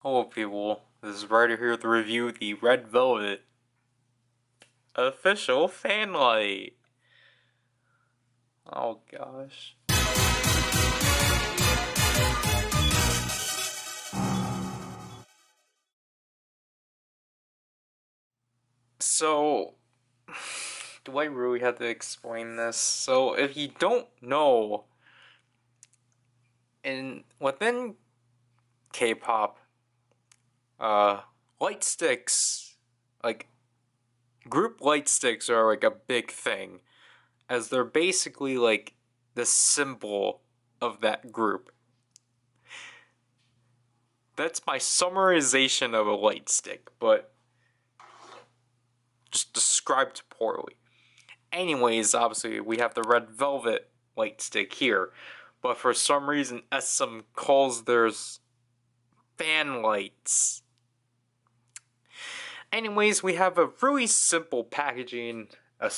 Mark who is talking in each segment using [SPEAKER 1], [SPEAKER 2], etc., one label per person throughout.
[SPEAKER 1] Hello people, this is Ryder here to review the Red Velvet Official Fanlight. Oh gosh. So, do I really have to explain this? So, if you don't know, within K-pop, light sticks, like, group light sticks are like a big thing, as they're basically like the symbol of that group. That's my summarization of a light stick, but just described poorly. Anyways, obviously, we have the Red Velvet light stick here, but for some reason, SM calls theirs fan lights. Anyways, we have a really simple packaging, a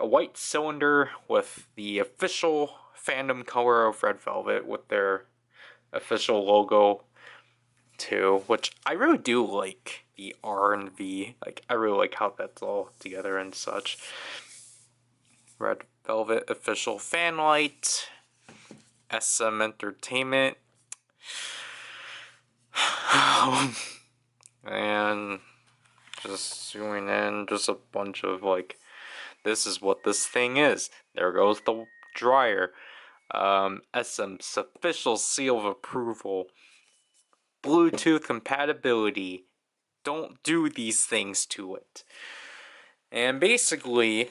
[SPEAKER 1] white cylinder with the official fandom color of Red Velvet with their official logo too, which I really do like the R and V. Like, I really like how that's all together and such. Red Velvet Official Fanlight, SM Entertainment, and just zooming in, just a bunch of like, this is what this thing is. There goes the dryer. SM's official seal of approval. Bluetooth compatibility. Don't do these things to it. And basically,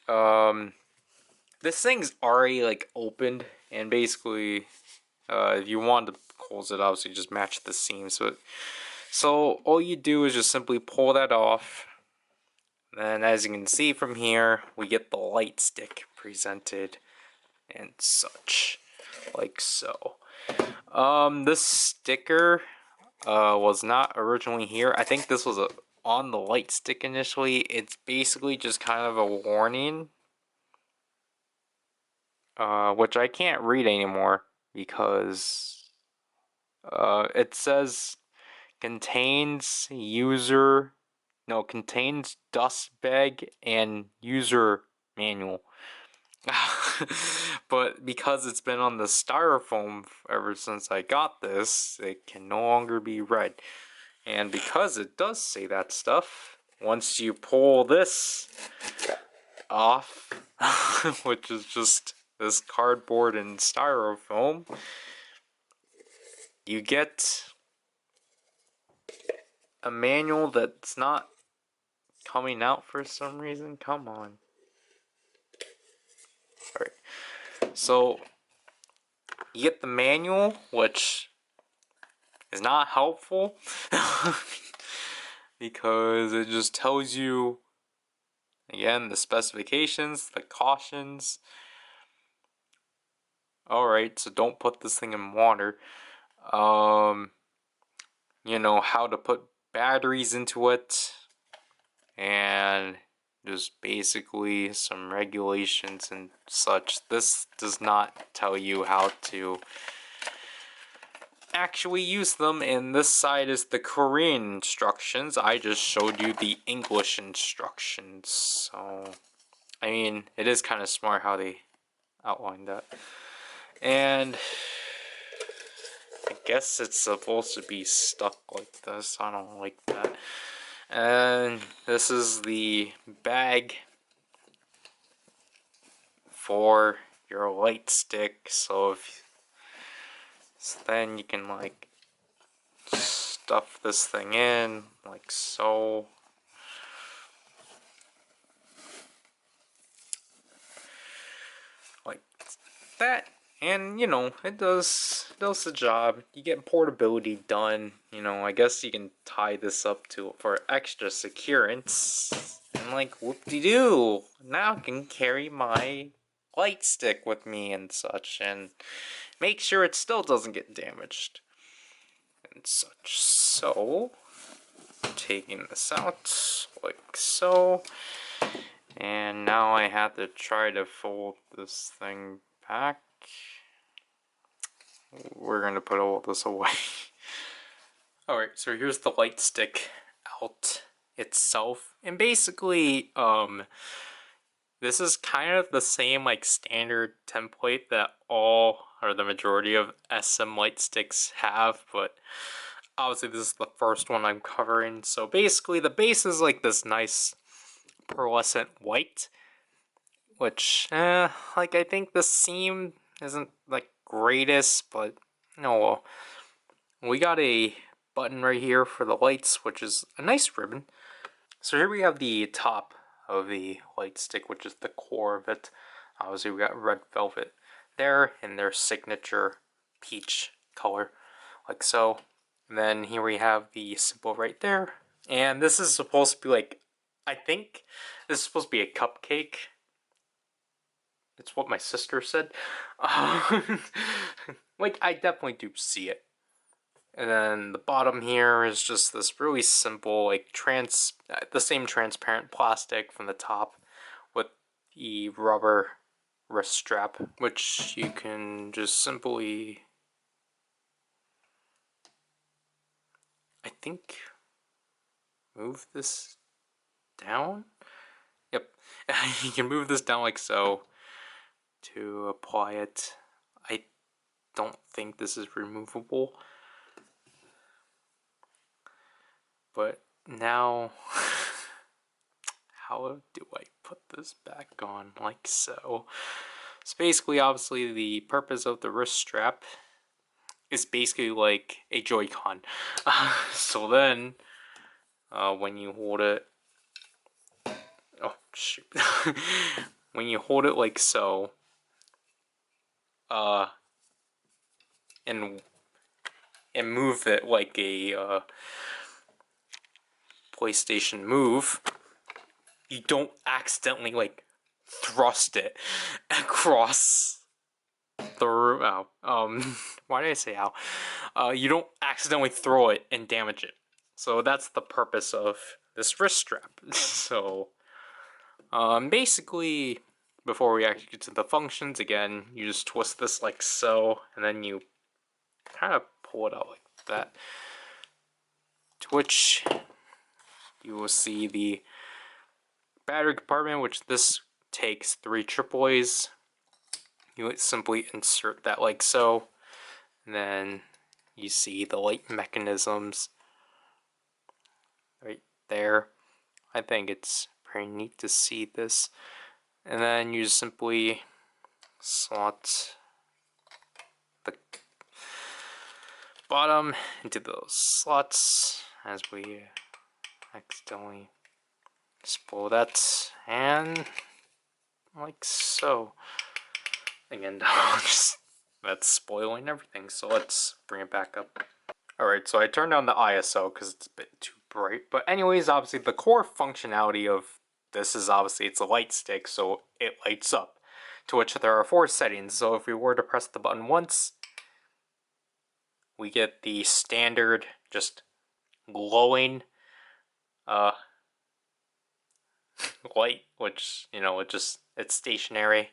[SPEAKER 1] this thing's already like opened, and basically, if you want to close it, obviously just match the seams. But so all you do is just simply pull that off. And as you can see from here, we get the light stick presented and such, like so. This sticker was not originally here. I think this was on the light stick initially. It's basically just kind of a warning, which I can't read anymore because it says contains dust bag and user manual. But because it's been on the styrofoam ever since I got this, it can no longer be read. And because it does say that stuff, once you pull this off, which is just this cardboard and styrofoam, you get a manual that's not coming out for some reason. Come on. Alright. So, you get the manual, which is not helpful because it just tells you, again, the specifications, the cautions. Alright, so don't put this thing in water. You know, how to put batteries into it, and just basically some regulations and such. This does not tell you how to actually use them, and this side is the Korean instructions. I just showed you the English instructions, so I mean, it is kind of smart how they outlined that. And I guess it's supposed to be stuck like this. I don't like that. And this is the bag for your light stick. So then you can like stuff this thing in like so. Like that. And, you know, it does the job. You get portability done. You know, I guess you can tie this up to for extra securance. And like, whoop-de-doo! Now I can carry my light stick with me and such, and make sure it still doesn't get damaged and such. So, taking this out like so. And now I have to try to fold this thing back. We're going to put all this away. Alright, so here's the light stick out itself. And basically, this is kind of the same like standard template that all or the majority of SM light sticks have, but obviously this is the first one I'm covering. So basically the base is like this nice pearlescent white, which like I think the seam isn't like greatest, but no, well, we got a button right here for the lights, which is a nice ribbon. So here we have the top of the light stick, which is the core of it. Obviously we got Red Velvet there in their signature peach color, like so. And then here we have the symbol right there. And this is supposed to be like, I think this is supposed to be a cupcake. It's what my sister said. Like, I definitely do see it. And then the bottom here is just this really simple, like, the same transparent plastic from the top with the rubber wrist strap, which you can just simply, I think, move this down. Yep, you can move this down like so to apply it. I don't think this is removable, but now how do I put this back on like so? So basically, obviously, the purpose of the wrist strap is basically like a Joy-Con. So then, when you hold it, oh shoot, when you hold it like so, and move it like a PlayStation Move, you don't accidentally like thrust it across the room. Why did I say ow? You don't accidentally throw it and damage it. So that's the purpose of this wrist strap. So, basically, before we actually get to the functions, again, you just twist this like so, and then you kind of pull it out like that. To which you will see the battery compartment, which this takes 3 AAAs. You would simply insert that like so, and then you see the light mechanisms right there. I think it's pretty neat to see this. And then you simply slot the bottom into those slots as we accidentally spoil that, and like so. Again, that's spoiling everything, so let's bring it back up. Alright, so I turned down the ISO because it's a bit too bright. But anyways, obviously the core functionality of this is obviously it's a light stick, so it lights up. To which there are 4 settings, so if we were to press the button once, we get the standard, just glowing light, which, you know, it's stationary.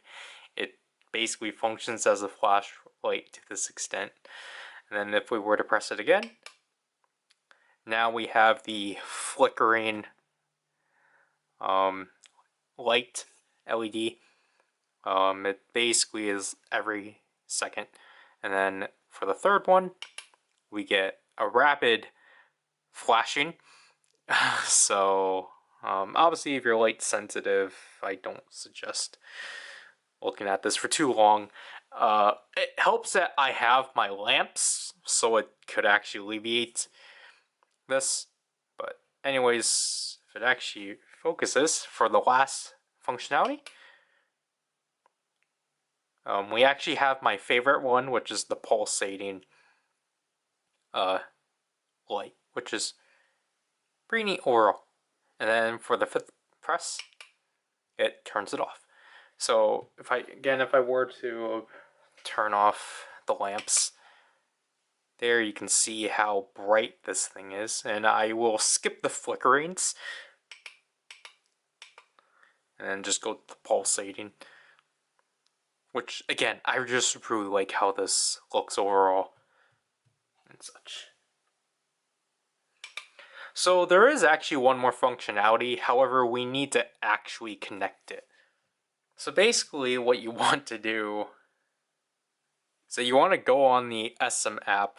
[SPEAKER 1] It basically functions as a flashlight to this extent. And then if we were to press it again, now we have the flickering light LED. It basically is every second. And then for the third one, we get a rapid flashing. So obviously if you're light sensitive, I don't suggest looking at this for too long. It helps that I have my lamps, so it could actually alleviate this. But anyways, if it actually focuses for the last functionality, we actually have my favorite one, which is the pulsating light, which is pretty neat overall. And then for the 5th press, it turns it off. So if I were to turn off the lamps, there you can see how bright this thing is, and I will skip the flickerings and then just go to the pulsating, which again, I just really like how this looks overall and such. So there is actually one more functionality, however, we need to actually connect it. So basically what you want to do, so you want to go on the SM app,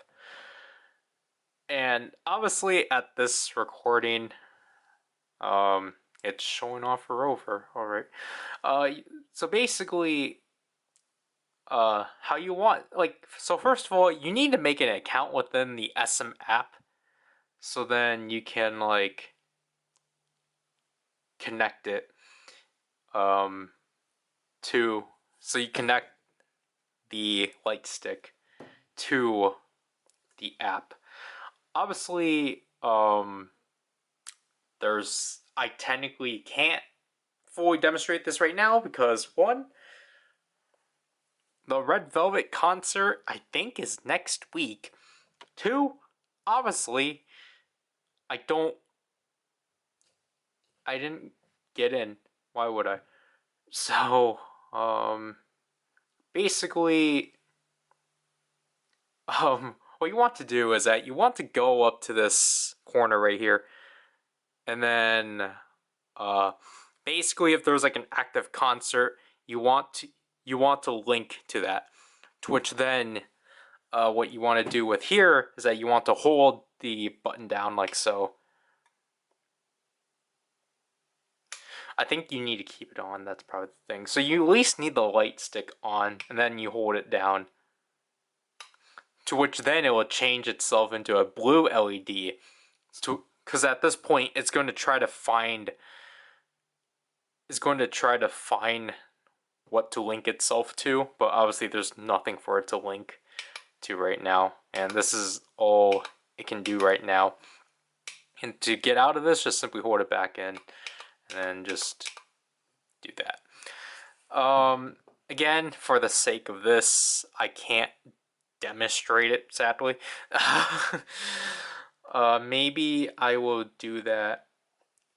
[SPEAKER 1] and obviously at this recording, it's showing off or over, alright. So basically, how you want, like, so first of all, you need to make an account within the SM app, so then you can, like, connect it, to, so you connect the light stick to the app. Obviously, I technically can't fully demonstrate this right now because one, the Red Velvet concert I think is next week. Two, obviously, I didn't get in. Why would I? So, basically, what you want to do is that you want to go up to this corner right here, and then, basically, if there's like an active concert, you want to link to that. To which then, what you want to do with here is that you want to hold the button down like so. I think you need to keep it on, that's probably the thing. So you at least need the light stick on, and then you hold it down. To which then it will change itself into a blue LED. Because at this point, it's going to try to find what to link itself to, but obviously there's nothing for it to link to right now, and this is all it can do right now. And to get out of this, just simply hold it back in, and then just do that. Again, for the sake of this, I can't demonstrate it, sadly. Maybe I will do that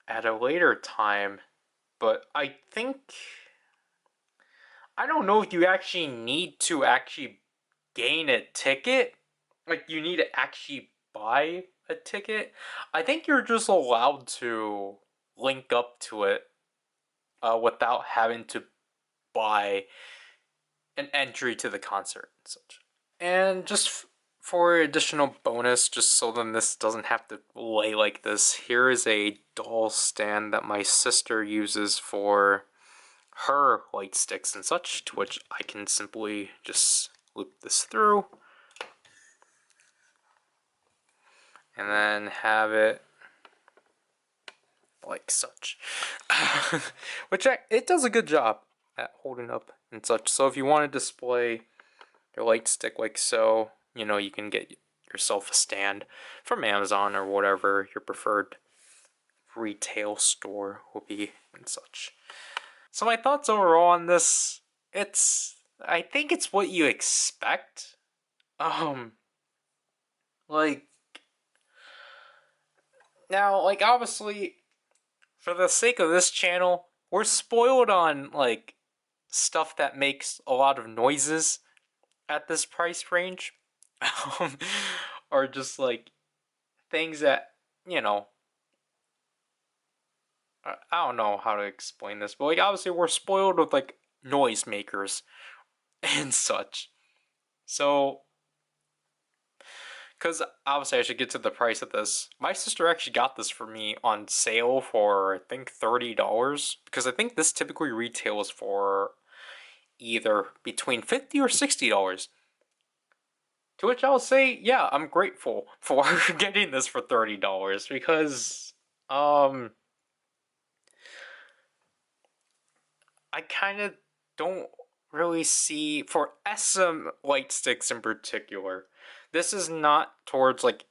[SPEAKER 1] at a later time, but I don't know if you actually need to actually gain a ticket. Like, you need to actually buy a ticket. I think you're just allowed to link up to it without having to buy an entry to the concert and such. And just for additional bonus, just so then this doesn't have to lay like this, here is a doll stand that my sister uses for her light sticks and such, to which I can simply just loop this through and then have it like such. Which it does a good job at holding up and such. So if you want to display your light stick like so, you know, you can get yourself a stand from Amazon or whatever your preferred retail store will be and such. So my thoughts overall on this, I think it's what you expect. Like, now, like, obviously, for the sake of this channel, we're spoiled on, like, stuff that makes a lot of noises at this price range. Or just, like, things that, you know, I don't know how to explain this, but, like, obviously we're spoiled with, like, noisemakers and such. So, because obviously I should get to the price of this. My sister actually got this for me on sale for, I think, $30. Because I think this typically retails for either between $50 or $60. To which I'll say, yeah, I'm grateful for getting this for $30. Because, I kind of don't really see, for SM light sticks in particular, this is not towards, like,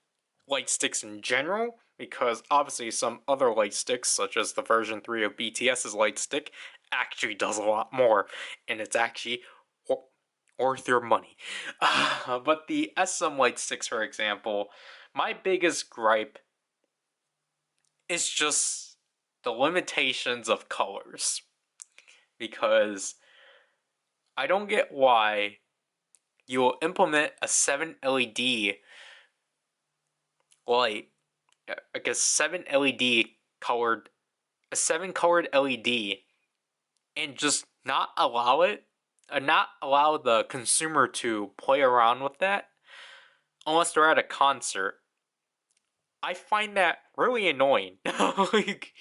[SPEAKER 1] light sticks in general, because obviously some other light sticks, such as the version 3 of BTS's light stick, actually does a lot more, and it's actually worth your money. But the SM light sticks, for example, my biggest gripe is just the limitations of colors, because I don't get why you will implement a 7 LED light like a 7 LED colored, a 7 colored LED, and just not allow it, not allow the consumer to play around with that unless they're at a concert. I find that really annoying. Like,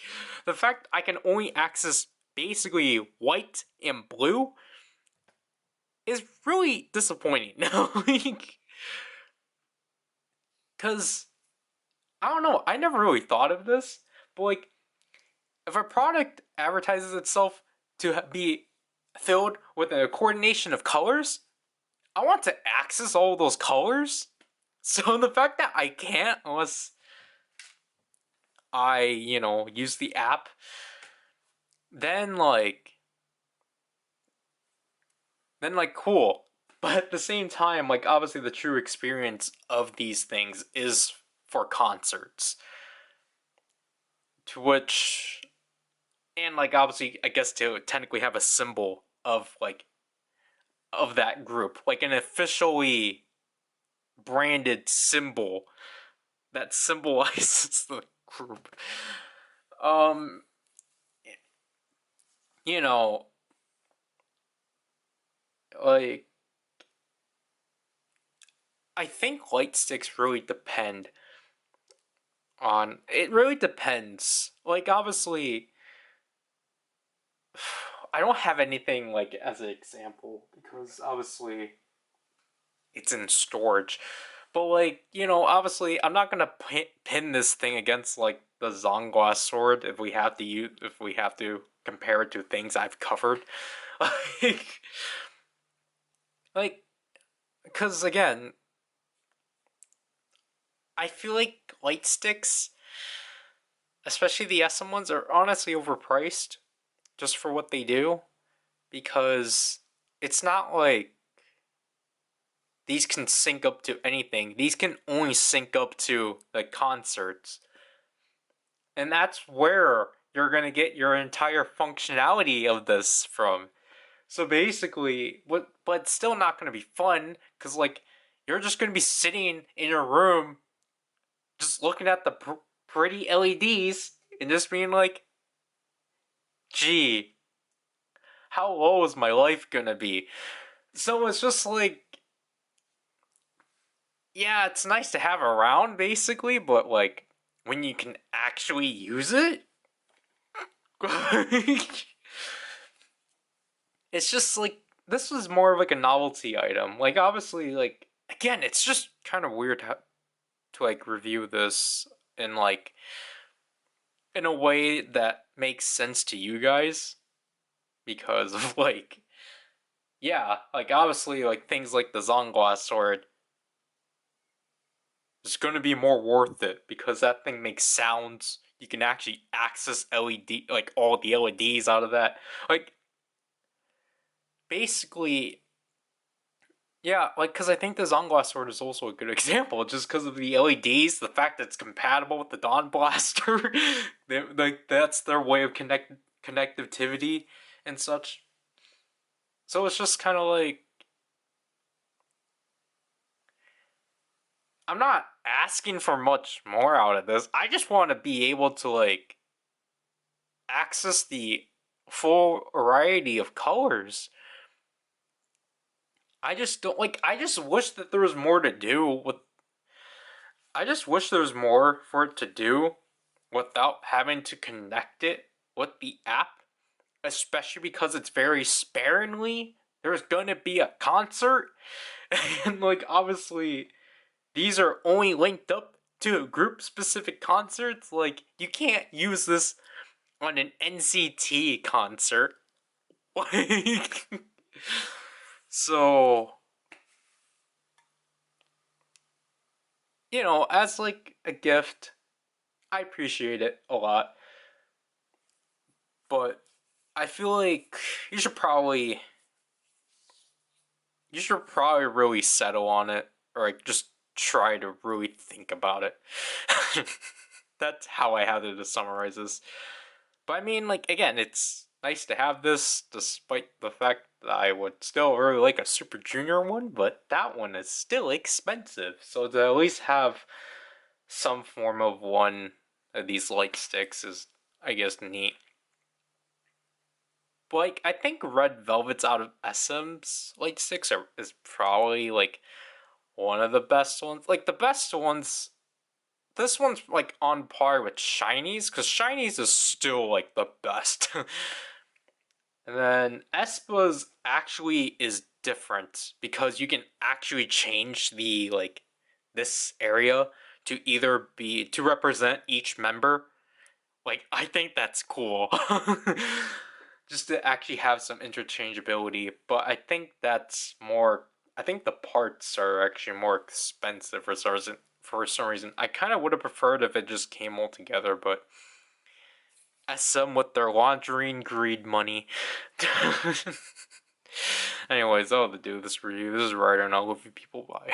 [SPEAKER 1] the fact I can only access basically white and blue is really disappointing. Like, because I don't know, I never really thought of this, but like, if a product advertises itself to be filled with a coordination of colors, I want to access all those colors. So the fact that I can't unless I, use the app, then cool. But at the same time, like, obviously the true experience of these things is for concerts. To which, and like, obviously, I guess to technically have a symbol of that group, like an officially branded symbol that symbolizes the group. Um, you know, like, I think light sticks really depend on. It really depends. Like, obviously, I don't have anything like as an example because obviously it's in storage. But like, obviously I'm not gonna pin this thing against like the Zongwa sword if we have to compare it to things I've covered. like like because again, I feel like light sticks, especially the SM ones, are honestly overpriced just for what they do because it's not like these can sync up to anything. These can only sync up to the concerts. And that's where you're going to get your entire functionality of this from. So basically, but it's still not going to be fun because, like, you're just going to be sitting in your room just looking at the pretty LEDs and just being like, gee, how low is my life going to be? So it's just like, yeah, it's nice to have around basically, but like when you can actually use it, it's just like this was more of like a novelty item. Like obviously, like again, it's just kind of weird to like review this in like in a way that makes sense to you guys because of like yeah, like obviously like things like the Zonglass sword is going to be more worth it because that thing makes sounds. You can actually access LED, like all the LEDs out of that. Like, basically, yeah, like, because I think the Zonglass sword is also a good example, just because of the LEDs, the fact that it's compatible with the Dawn Blaster. Like, that's their way of connectivity and such. So it's just kind of like, I'm not asking for much more out of this. I just want to be able to, like, access the full variety of colors. I just don't like. I just wish that there was more to do with. I just wish there was more for it to do without having to connect it with the app, especially because it's very sparingly. There's gonna be a concert, and like obviously, these are only linked up to group specific concerts. Like you can't use this on an NCT concert. Like, so, as like a gift, I appreciate it a lot. But I feel like you should probably really settle on it or like just try to really think about it. That's how I had to summarize this. But I mean, like, again, it's nice to have this, despite the fact that I would still really like a Super Junior one, but that one is still expensive. So to at least have some form of one of these light sticks is, I guess, neat. But, like, I think Red Velvet's out of SM's light sticks is probably like one of the best ones. Like the best ones, this one's like on par with Shinies, because Shinies is still like the best. And then Espa's actually is different because you can actually change the like this area to either be to represent each member. Like I think that's cool. Just to actually have some interchangeability, but I think that's more I think the parts are actually more expensive for some reason. For some reason, I kind of would have preferred if it just came all together, but SM with their laundering greed money. Anyways, that'll do this review. This is Ryder, and I'll love you people. Bye.